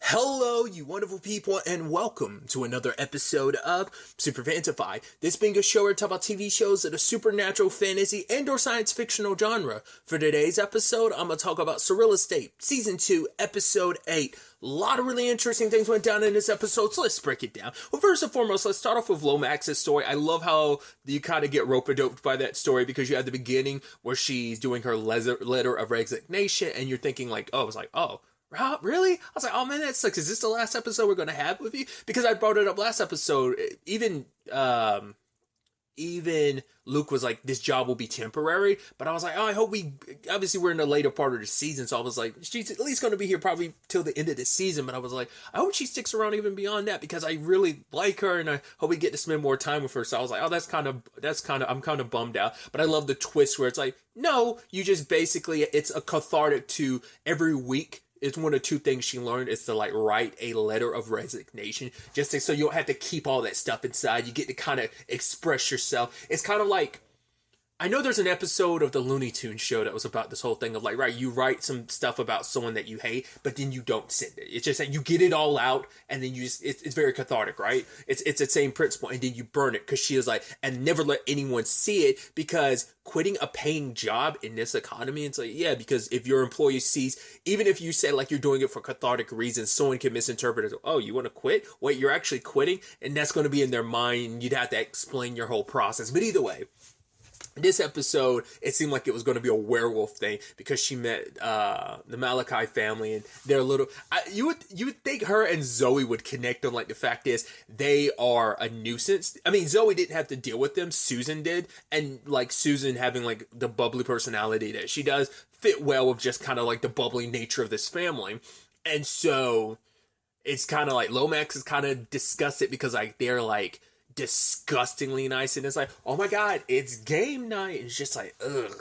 Hello, you wonderful people, and welcome to another episode of Super-Fanta-Fi. This being a show where we talk about TV shows of the supernatural, fantasy, and/or science fictional genre. For today's episode, I'm going to talk about SurrealEstate, Season 2, Episode 8. A lot of really interesting things went down in this episode, so let's break it down. Well, first and foremost, let's start off with Lomax's story. I love how you kind of get rope-a-doped by that story because you have the beginning where she's doing her letter of resignation, and you're thinking like, oh, Rob, really? I was like, oh man, that sucks. Is this the last episode we're going to have with you? Because I brought it up last episode. Even Luke was like, this job will be temporary. But I was like, oh, I hope obviously we're in the later part of the season. So I was like, she's at least going to be here probably till the end of the season. But I was like, I hope she sticks around even beyond that because I really like her and I hope we get to spend more time with her. So I was like, oh, I'm kind of bummed out. But I love the twist where it's like, no, you just basically, it's a cathartic to every week. It's one of two things she learned is to like write a letter of resignation so you don't have to keep all that stuff inside. You get to kind of express yourself. It's kind of like, I know there's an episode of the Looney Tunes show that was about this whole thing of like, right, you write some stuff about someone that you hate, but then you don't send it. It's just that you get it all out and then it's very cathartic, right? It's the same principle and then you burn it because she is like, and never let anyone see it because quitting a paying job in this economy, it's like, yeah, because if your employee sees, even if you say like you're doing it for cathartic reasons, someone can misinterpret it. Oh, you want to quit? Wait, you're actually quitting? And that's going to be in their mind. You'd have to explain your whole process. But either way, this episode, it seemed like it was going to be a werewolf thing because she met the Malachi family and they're you would think her and Zoe would connect on like the fact is they are a nuisance. I mean, Zoe didn't have to deal with them. Susan did. And like Susan having like the bubbly personality that she does fit well with just kind of like the bubbly nature of this family. And so it's kind of like Lomax is kind of disgusted because like they're like disgustingly nice and it's like, oh my god, it's game night. And it's just like, ugh.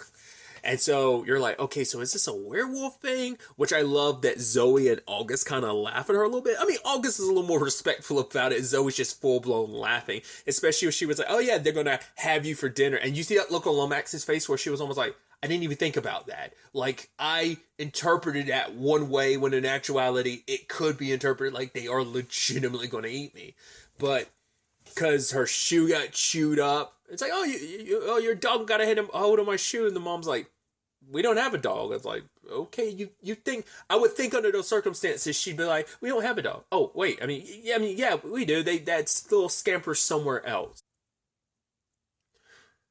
And so you're like, okay, so is this a werewolf thing? Which I love that Zoe and August kind of laugh at her a little bit. I mean, August is a little more respectful about it. Zoe's just full-blown laughing. Especially when she was like, oh yeah, they're gonna have you for dinner. And you see that look on Lomax's face where she was almost like, I didn't even think about that. Like, I interpreted that one way when in actuality, it could be interpreted like they are legitimately gonna eat me. But because her shoe got chewed up. It's like, oh, your dog got a hold of my shoe. And the mom's like, we don't have a dog. It's like, okay, you think, I would think under those circumstances, she'd be like, we don't have a dog. Oh, wait, yeah, we do. That's little scamper somewhere else.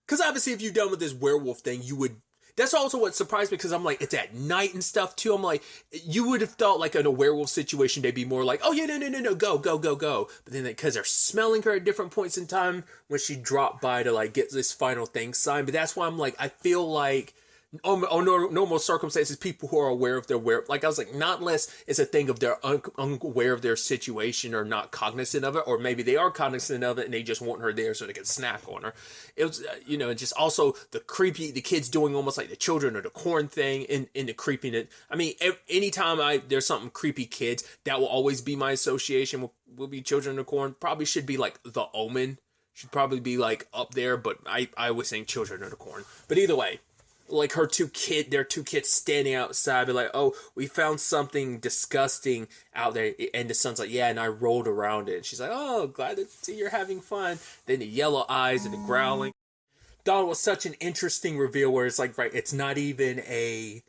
Because obviously if you're done with this werewolf thing, you would. That's also what surprised me because I'm like, it's at night and stuff too. I'm like, you would have thought like in a werewolf situation, they'd be more like, oh yeah, no, go. But then because they're smelling her at different points in time when she dropped by to like get this final thing signed. But that's why I'm like, I feel like normal circumstances, people who are aware of their like I was like, not unless it's a thing of they're unaware of their situation or not cognizant of it, or maybe they are cognizant of it and they just want her there so they can snack on her. It was just also the kids doing almost like the children or the corn thing in the creepiness. I mean, anytime there's something creepy kids, that will always be my association will be children of the corn. Probably should be like The Omen, should probably be like up there, but I was saying children of the corn. But either way, like their two kids standing outside, be like, oh, we found something disgusting out there. And the son's like, yeah, and I rolled around it. And she's like, oh, glad to see you're having fun. Then the yellow eyes and the growling. Thought it was such an interesting reveal where it's like, right, it's not even a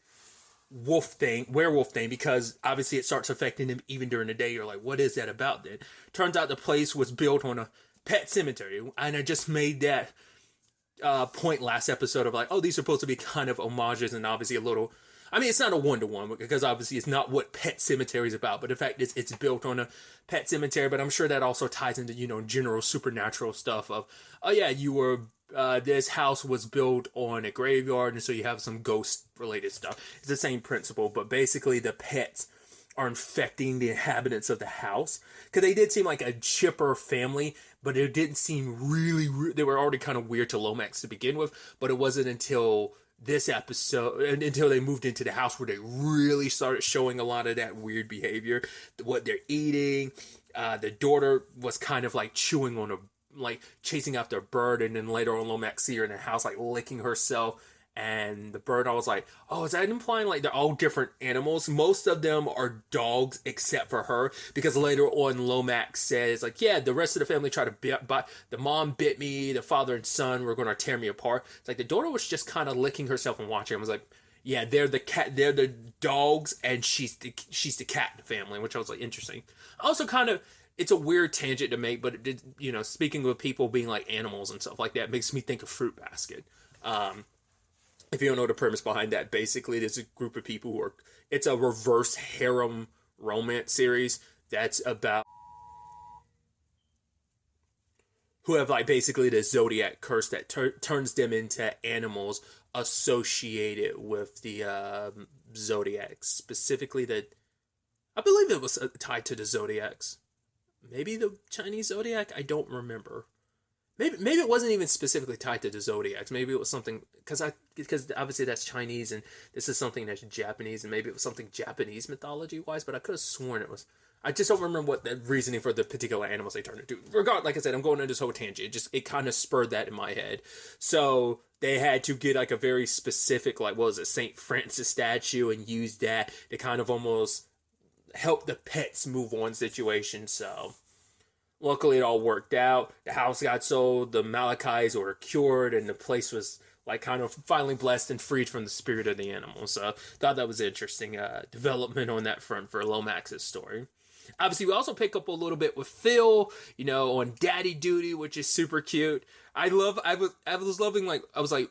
werewolf thing, because obviously it starts affecting him even during the day. You're like, what is that about then? Turns out the place was built on a pet cemetery. And I just made that point last episode of like, oh, these are supposed to be kind of homages and obviously a little, I mean, it's not a one-to-one because obviously it's not what Pet Cemetery is about, but the fact is it's built on a pet cemetery. But I'm sure that also ties into, general supernatural stuff of, oh yeah, this house was built on a graveyard, and so you have some ghost-related stuff. It's the same principle, but basically the pets are infecting the inhabitants of the house. Because they did seem like a chipper family, but it didn't seem really they were already kind of weird to Lomax to begin with, but it wasn't until this episode, until they moved into the house, where they really started showing a lot of that weird behavior, what they're eating. The daughter was kind of like chewing on like chasing after a bird, and then later on Lomax see her in the house like licking herself. and the bird, I was like, oh, is that implying like they're all different animals? Most of them are dogs except for her, because later on Lomax says like, yeah, the rest of the family tried to but the mom bit me, the father and son were going to tear me apart. It's like the daughter was just kind of licking herself and watching. I was like, yeah, they're the dogs, and she's the cat in the family, which I was like, interesting. Also, kind of, it's a weird tangent to make, but it did, speaking of people being like animals and stuff like that, makes me think of Fruit Basket. If you don't know the premise behind that, basically there's a group of people it's a reverse harem romance series that's about who have like basically the zodiac curse that turns them into animals associated with the zodiacs, specifically I believe it was tied to the zodiacs, maybe the Chinese zodiac, I don't remember. Maybe it wasn't even specifically tied to the zodiacs. Maybe it was something because obviously that's Chinese and this is something that's Japanese, and maybe it was something Japanese mythology wise. But I could have sworn it was. I just don't remember what the reasoning for the particular animals they turned into. Like I said, I'm going on this whole tangent. It kind of spurred that in my head. So they had to get like a very specific, like, what was it, Saint Francis statue, and use that to kind of almost help the pets move on situation. So luckily, it all worked out. The house got sold, the Malachis were cured, and the place was like kind of finally blessed and freed from the spirit of the animal. So thought that was interesting development on that front for Lomax's story. Obviously, we also pick up a little bit with Phil, on daddy duty, which is super cute. I was loving, like, I was like,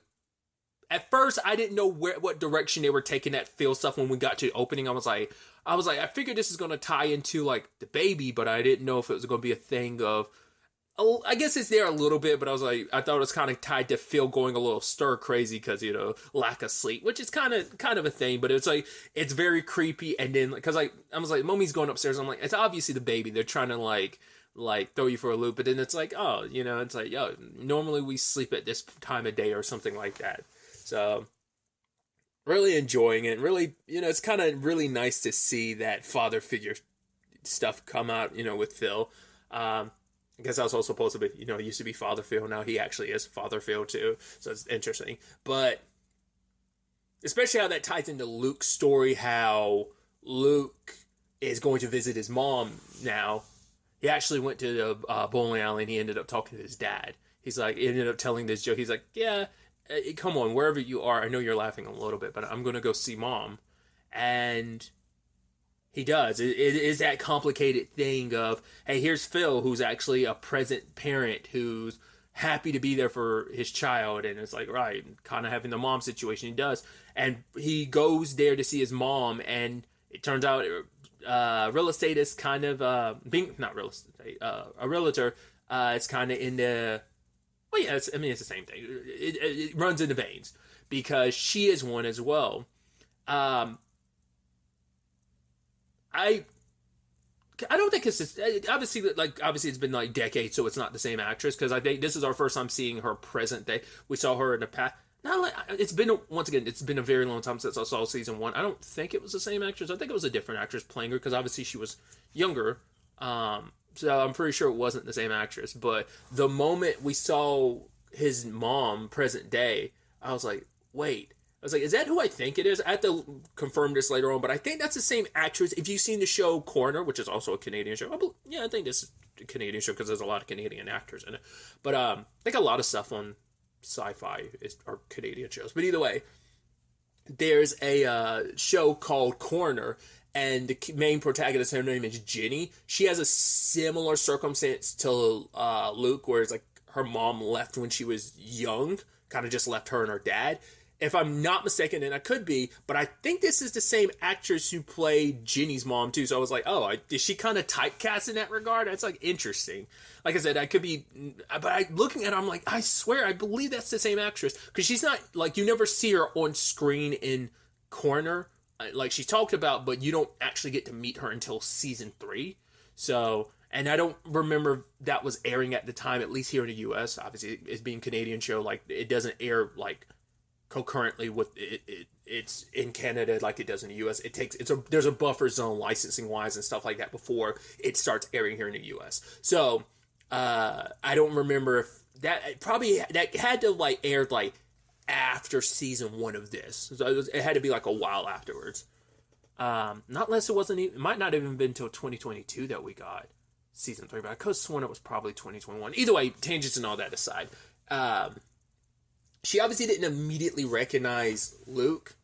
at first, I didn't know what direction they were taking that Phil stuff when we got to the opening. I was like, I figured this is going to tie into, like, the baby, but I didn't know if it was going to be a thing of, I guess it's there a little bit, but I thought it was kind of tied to Phil going a little stir crazy because, lack of sleep, which is kind of a thing, but it's like, it's very creepy. And then, because I was like, Mommy's going upstairs. I'm like, it's obviously the baby. They're trying to like throw you for a loop. But then it's like, oh, it's like, yo, normally we sleep at this time of day or something like that. So really enjoying it. Really, it's kind of really nice to see that father figure stuff come out, with Phil. I guess I was also supposed to be, it used to be Father Phil. Now he actually is Father Phil too. So it's interesting. But especially how that ties into Luke's story, how Luke is going to visit his mom now. He actually went to the bowling alley and he ended up talking to his dad. He ended up telling this joke. He's like, yeah, come on, wherever you are, I know you're laughing a little bit, but I'm going to go see mom. And he does. It is that complicated thing of, hey, here's Phil, who's actually a present parent who's happy to be there for his child. And it's like, right, kind of having the mom situation. He does. And he goes there to see his mom. And it turns out real estate is kind of, not real estate, a realtor is kind of in the, well, yeah, it's the same thing. It runs in the veins because she is one as well. I don't think it's obviously it's been like decades, so it's not the same actress, because I think this is our first time seeing her present day. We saw her in the past. It's been a very long time since I saw season 1. I don't think it was the same actress. I think it was a different actress playing her, because obviously she was younger. So I'm pretty sure it wasn't the same actress. But the moment we saw his mom present day, I was like, wait. I was like, is that who I think it is? I have to confirm this later on, but I think that's the same actress. If you've seen the show Coroner, which is also a Canadian show, I think this is a Canadian show because there's a lot of Canadian actors in it. But I think a lot of stuff on sci-fi are Canadian shows. But either way, there's a show called Coroner, and the main protagonist, her name is Jenny. She has a similar circumstance to Luke, where it's like her mom left when she was young, kind of just left her and her dad. If I'm not mistaken, and I could be, but I think this is the same actress who played Jenny's mom too. So I was like, oh, is she kind of typecast in that regard? That's like interesting. Like I said, I could be, but looking at her, I'm like, I swear, I believe that's the same actress, because she's not like, you never see her on screen in Coroner, like she's talked about, but you don't actually get to meet her until season 3. So, and I don't remember that was airing at the time, at least here in the U.S. Obviously, it's being a Canadian show, like it doesn't air like concurrently with it's in Canada like it does in the US. There's a buffer zone licensing wise and stuff like that before it starts airing here in the US. So I don't remember if that had to like aired like after season 1 of this. So it had to be like a while afterwards. Not unless it might not even been until 2022 that we got season 3, but I could have sworn it was probably 2021. Either way, tangents and all that aside. She obviously didn't immediately recognize Luke,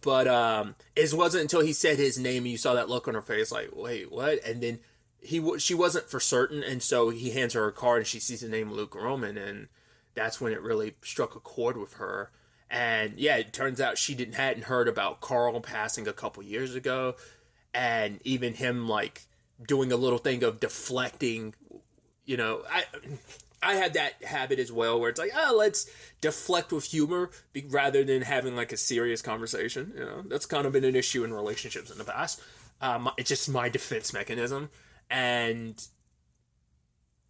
but it wasn't until he said his name and you saw that look on her face, like, wait, what? And then she wasn't for certain, and so he hands her a card and she sees the name Luke Roman, and that's when it really struck a chord with her. And yeah, it turns out she hadn't heard about Carl passing a couple years ago, and even him like doing a little thing of deflecting. You know, I had that habit as well, where it's like, oh, let's deflect with humor rather than having like a serious conversation. You know, that's kind of been an issue in relationships in the past. It's just my defense mechanism. And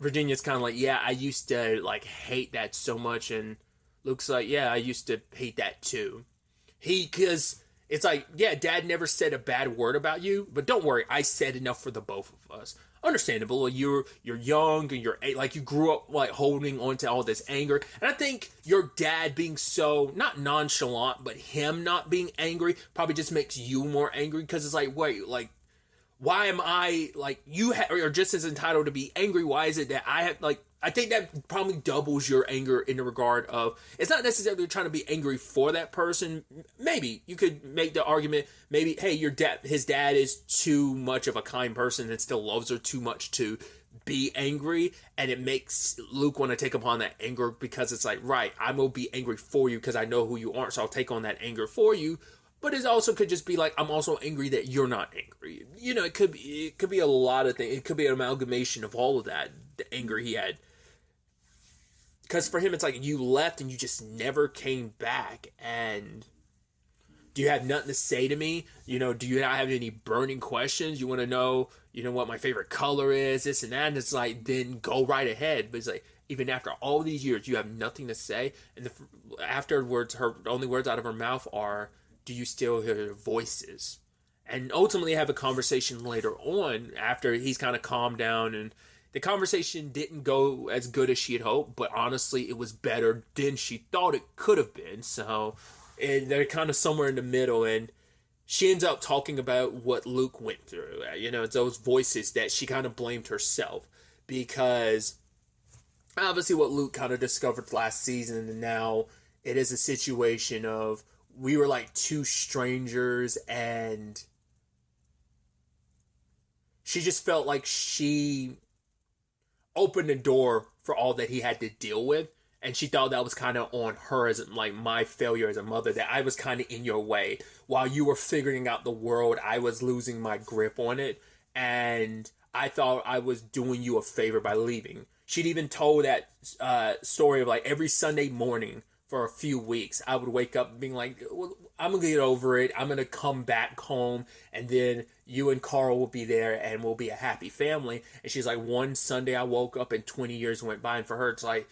Virginia's kind of like, yeah, I used to like hate that so much, and Luke's like, yeah, I used to hate that too. Because it's like, yeah, Dad never said a bad word about you, but don't worry, I said enough for the both of us. Understandable, you're young and you're like, you grew up like holding on to all this anger, and I think your dad being so not nonchalant, but him not being angry probably just makes you more angry, because it's like, wait, like, why am I like, you are just as entitled to be angry? Why is it that I have like, I think that probably doubles your anger in the regard of, it's not necessarily trying to be angry for that person. Maybe you could make the argument, maybe, hey, his dad is too much of a kind person and still loves her too much to be angry, and it makes Luke want to take upon that anger, because it's like, right, I'm gonna be angry for you because I know who you are, so I'll take on that anger for you. But it also could just be like, I'm also angry that you're not angry. You know, it could be a lot of things. It could be an amalgamation of all of that, the anger he had. Because for him, it's like, you left and you just never came back. And do you have nothing to say to me? You know, do you not have any burning questions? You want to know, you know, what my favorite color is, this and that? And it's like, then go right ahead. But it's like, even after all these years, you have nothing to say. And afterwards, the only words out of her mouth are, do you still hear their voices? And ultimately have a conversation later on after he's kind of calmed down, and the conversation didn't go as good as she had hoped, but honestly it was better than she thought it could have been. So, and they're kind of somewhere in the middle, and she ends up talking about what Luke went through. You know, it's those voices that she kind of blamed herself, because obviously what Luke kind of discovered last season, and now it is a situation of, we were like two strangers, and she just felt like she opened the door for all that he had to deal with. And she thought that was kind of on her, as like my failure as a mother, that I was kind of in your way. While you were figuring out the world, I was losing my grip on it. And I thought I was doing you a favor by leaving. She'd even told that story of like, every Sunday morning for a few weeks, I would wake up being like, well, I'm going to get over it. I'm going to come back home, and then you and Carl will be there, and we'll be a happy family. And she's like, one Sunday I woke up and 20 years went by. And for her, it's like,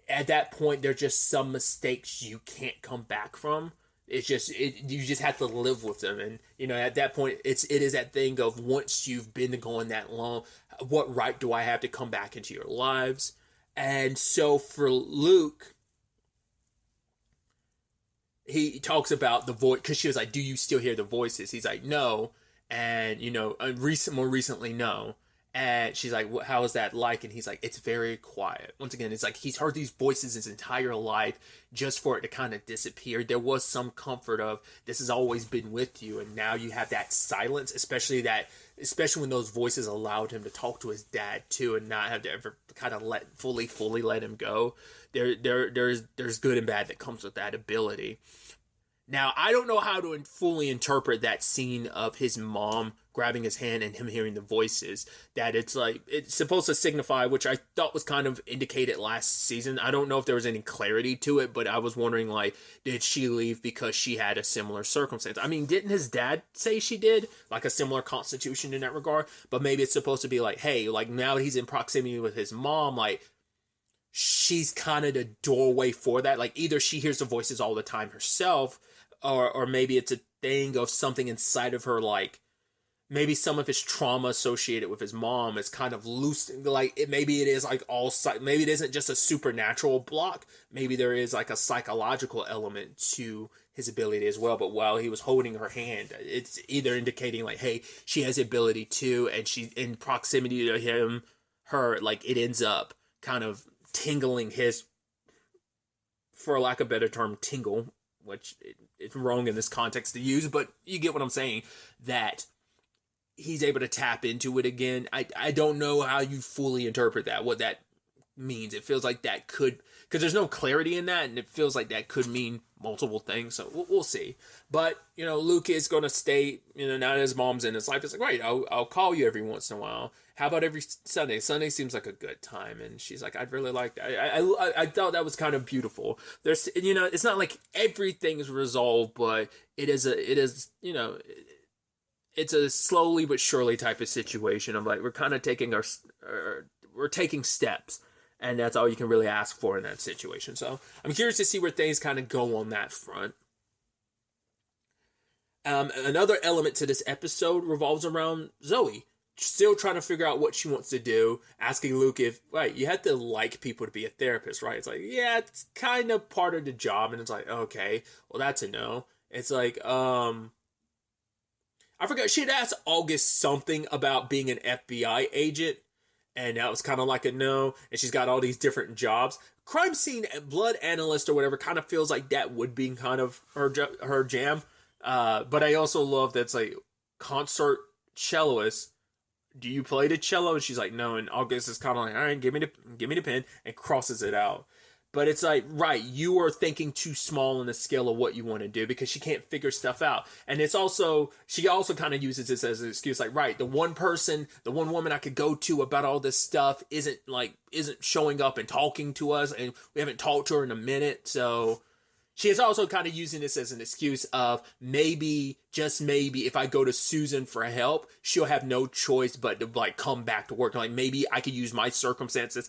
at that point, there's just some mistakes you can't come back from. It's just, you just have to live with them. And, you know, at that point, it is that thing of, once you've been going that long, what right do I have to come back into your lives? And so for Luke, he talks about the voice, because she was like, do you still hear the voices? He's like, no. And, you know, more recently, no. And she's like, how is that like? And he's like, it's very quiet. Once again, it's like he's heard these voices his entire life just for it to kind of disappear. There was some comfort of, this has always been with you, and now you have that silence, especially when those voices allowed him to talk to his dad too, and not have to ever kind of fully let him go. There's good and bad that comes with that ability. Now, I don't know how to fully interpret that scene of his mom grabbing his hand and him hearing the voices. That it's like, it's supposed to signify, which I thought was kind of indicated last season. I don't know if there was any clarity to it, but I was wondering, like, did she leave because she had a similar circumstance? I mean, didn't his dad say she did? Like a similar constitution in that regard? But maybe it's supposed to be like, hey, like, now that he's in proximity with his mom, like, she's kind of the doorway for that. Like, either she hears the voices all the time herself, or maybe it's a thing of something inside of her, like, maybe some of his trauma associated with his mom is kind of loose. Like maybe it is like maybe it isn't just a supernatural block. Maybe there is like a psychological element to his ability as well. But while he was holding her hand, it's either indicating like, hey, she has the ability too, and she's in proximity to her, like it ends up kind of tingling his, for lack of a better term, tingle, which it's wrong in this context to use, but you get what I'm saying, that he's able to tap into it again. I don't know how you fully interpret that, what that means. It feels like that could, because there's no clarity in that, and it feels like that could mean multiple things, so we'll see. But, Luke is going to stay, now that his mom's in his life, it's like, right, I'll call you every once in a while. How about every Sunday? Sunday seems like a good time. And she's like, I'd really like that. I thought that was kind of beautiful. There's, it's not like everything is resolved, but it's a slowly but surely type of situation of like, we're kind of taking we're taking steps, and that's all you can really ask for in that situation. So I'm curious to see where things kind of go on that front. Another element to this episode revolves around Zoe. Still trying to figure out what she wants to do, asking Luke if, right, you have to like people to be a therapist, right? It's like, yeah, it's kind of part of the job. And it's like, okay, well, that's a no. It's like, I forgot, she had asked August something about being an FBI agent, and that was kind of like a no, and she's got all these different jobs. Crime scene blood analyst or whatever kind of feels like that would be kind of her jam. But I also love that's like concert celloist. Do you play the cello? And she's like, no. And August is kind of like, all right, give me the pen, and crosses it out. But it's like, right, you are thinking too small on the scale of what you want to do, because she can't figure stuff out. And it's also, she also kind of uses this as an excuse, like, right, the one woman I could go to about all this stuff isn't showing up and talking to us, and we haven't talked to her in a minute. So she is also kind of using this as an excuse of maybe, just maybe, if I go to Susan for help, she'll have no choice but to like come back to work. Like maybe I could use my circumstances.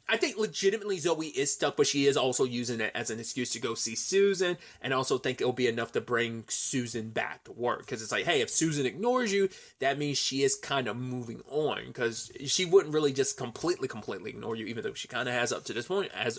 I think legitimately Zoe is stuck, but she is also using it as an excuse to go see Susan, and also think it'll be enough to bring Susan back to work. Because it's like, hey, if Susan ignores you, that means she is kind of moving on, because she wouldn't really just completely ignore you, even though she kind of has up to this point. As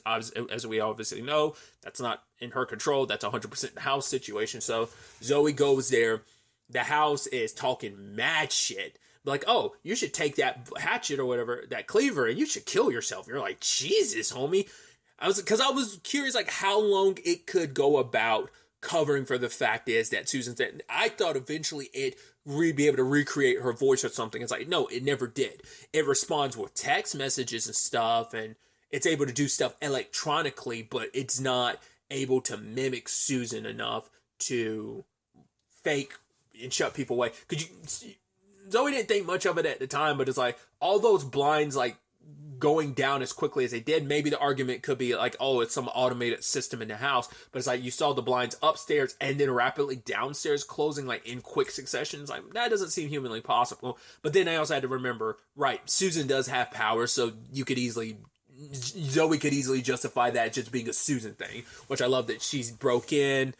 we obviously know, that's not in her control. That's 100% the house situation. So Zoe goes there. The house is talking mad shit. Like, oh, you should take that hatchet or whatever, that cleaver, and you should kill yourself. You're like, Jesus, homie. I was curious, like, how long it could go about covering for the fact is that Susan's dead. I thought eventually it'd be able to recreate her voice or something. It's like, no, it never did. It responds with text messages and stuff, and it's able to do stuff electronically, but it's not able to mimic Susan enough to fake and shut people away. Zoe didn't think much of it at the time, but it's like, all those blinds, like, going down as quickly as they did, maybe the argument could be like, oh, it's some automated system in the house, but it's like, you saw the blinds upstairs and then rapidly downstairs closing, like, in quick succession. It's like, that doesn't seem humanly possible. But then I also had to remember, right, Susan does have power, so Zoe could easily justify that just being a Susan thing, which I love that she's broke in,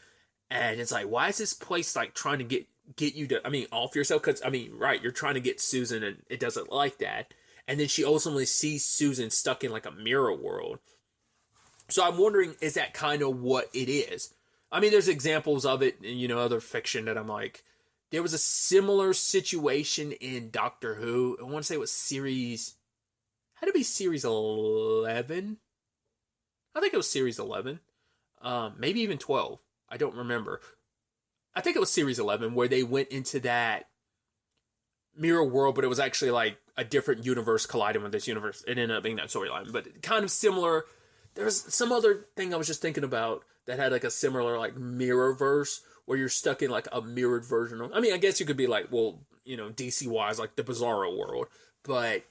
and it's like, why is this place, like, trying to get you to, off yourself? Because, right, you're trying to get Susan, and it doesn't like that. And then she ultimately sees Susan stuck in, like, a mirror world. So I'm wondering, is that kind of what it is? There's examples of it in, other fiction that I'm like, there was a similar situation in Doctor Who. I want to say it was had to be series 11? I think it was series 11. Maybe even 12. I don't remember. I think it was series 11 where they went into that mirror world, but it was actually like a different universe colliding with this universe. It ended up being that storyline, but kind of similar. There's some other thing I was just thinking about that had like a similar like mirror verse where you're stuck in like a mirrored version of, I guess you could be like, well, DC wise, like the Bizarro world, but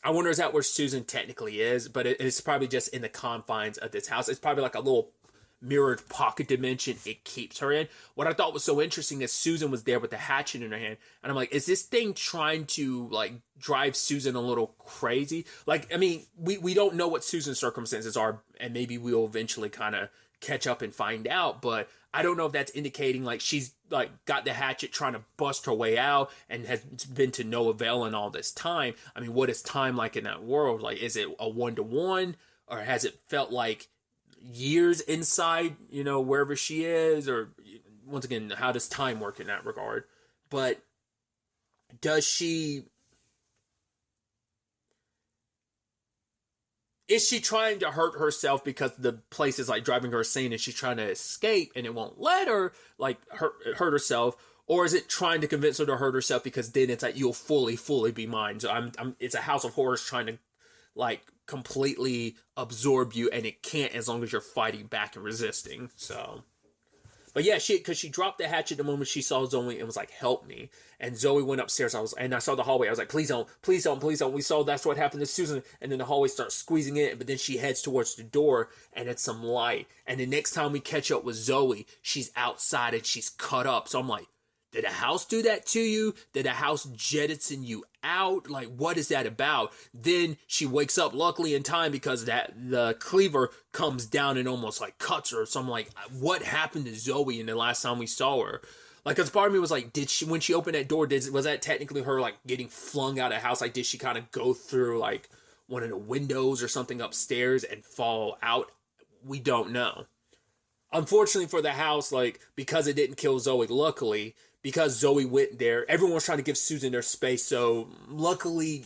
I wonder, is that where Susan technically is? But it's probably just in the confines of this house. It's probably like a little mirrored pocket dimension it keeps her in. What I thought was so interesting is Susan was there with the hatchet in her hand, and I'm like, is this thing trying to like drive Susan a little crazy? Like, we don't know what Susan's circumstances are, and maybe we'll eventually kind of catch up and find out, but I don't know if that's indicating like she's like got the hatchet trying to bust her way out and has been to no avail in all this time. I mean, what is time like in that world? Like, is it a 1-to-1, or has it felt like years inside, wherever she is? Or once again, how does time work in that regard? But is she trying to hurt herself because the place is like driving her insane and she's trying to escape and it won't let her like hurt herself? Or is it trying to convince her to hurt herself because then it's like, you'll fully be mine? So it's a house of horrors trying to like completely absorb you, and it can't as long as you're fighting back and resisting. So, but yeah, because she dropped the hatchet the moment she saw Zoe and was like, help me. And Zoe went upstairs. I saw the hallway. I was like, please don't. We saw that's what happened to Susan. And then the hallway starts squeezing in, but then she heads towards the door and it's some light. And the next time we catch up with Zoe, she's outside and she's cut up. So I'm like, did a house do that to you? Did a house jettison you out? Like, what is that about? Then she wakes up, luckily in time, because the cleaver comes down and almost like cuts her. So I'm like, what happened to Zoe in the last time we saw her? Like, because part of me was like, when she opened that door, was that technically her like getting flung out of the house? Like, did she kind of go through like one of the windows or something upstairs and fall out? We don't know. Unfortunately for the house, like, because it didn't kill Zoe, luckily, because Zoe went there, everyone was trying to give Susan their space. So luckily,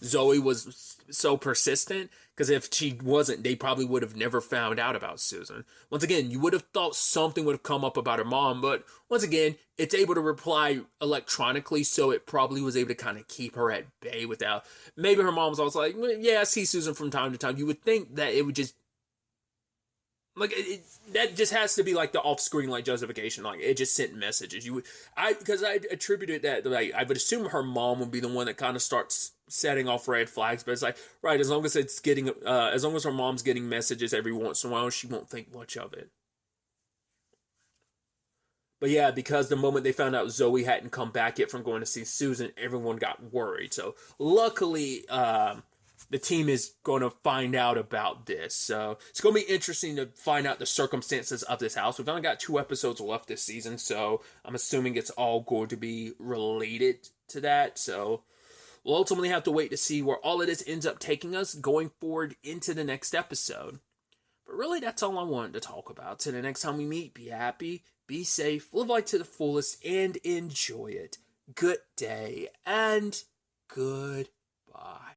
Zoe was so persistent, because if she wasn't, they probably would have never found out about Susan. Once again, you would have thought something would have come up about her mom, but once again, it's able to reply electronically, so it probably was able to kind of keep her at bay without, maybe her mom was always like, yeah, I see Susan from time to time. You would think that it would just, like, that just has to be like the off-screen like justification. Like, it just sent messages. Because I attributed that, like, I would assume her mom would be the one that kind of starts setting off red flags. But it's like, right, as long as as long as her mom's getting messages every once in a while, she won't think much of it. But yeah, because the moment they found out Zoe hadn't come back yet from going to see Susan, everyone got worried. So luckily, the team is going to find out about this. So it's going to be interesting to find out the circumstances of this house. We've only got 2 episodes left this season, so I'm assuming it's all going to be related to that. So we'll ultimately have to wait to see where all of this ends up taking us going forward into the next episode. But really, that's all I wanted to talk about. Till the next time we meet, be happy, be safe, live life to the fullest, and enjoy it. Good day, and goodbye.